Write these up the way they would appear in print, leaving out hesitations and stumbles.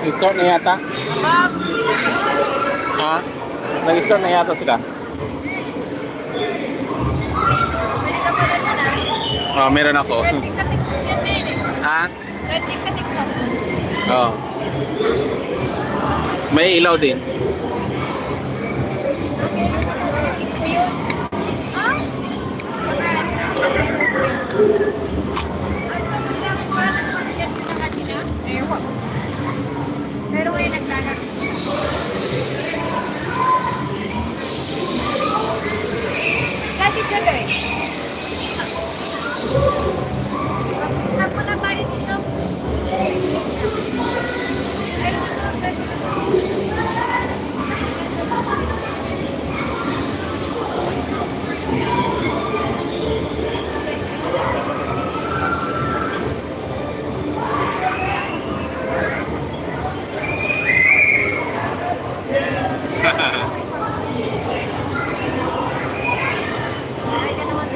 Nag-start na yata? Ha? Nag-start na yata sila? Pwede ka pala na na. Oh, meron ako. Trending ka TikTok yan, Mel. Ha? Trending ka TikTok. Oh. May ilaw din. Ha? Ginamit ba ng pasyan sila kanina? Ewan. Pero ngayon nagkalat. Kasi tuloy. Saan mo na tayo dito? Ay, ka naman.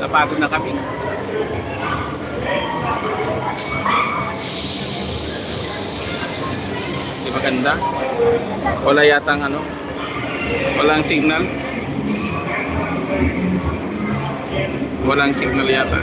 Napagod na kami. Di maganda? Wala yatang ano? Walang signal? Walang signal yata.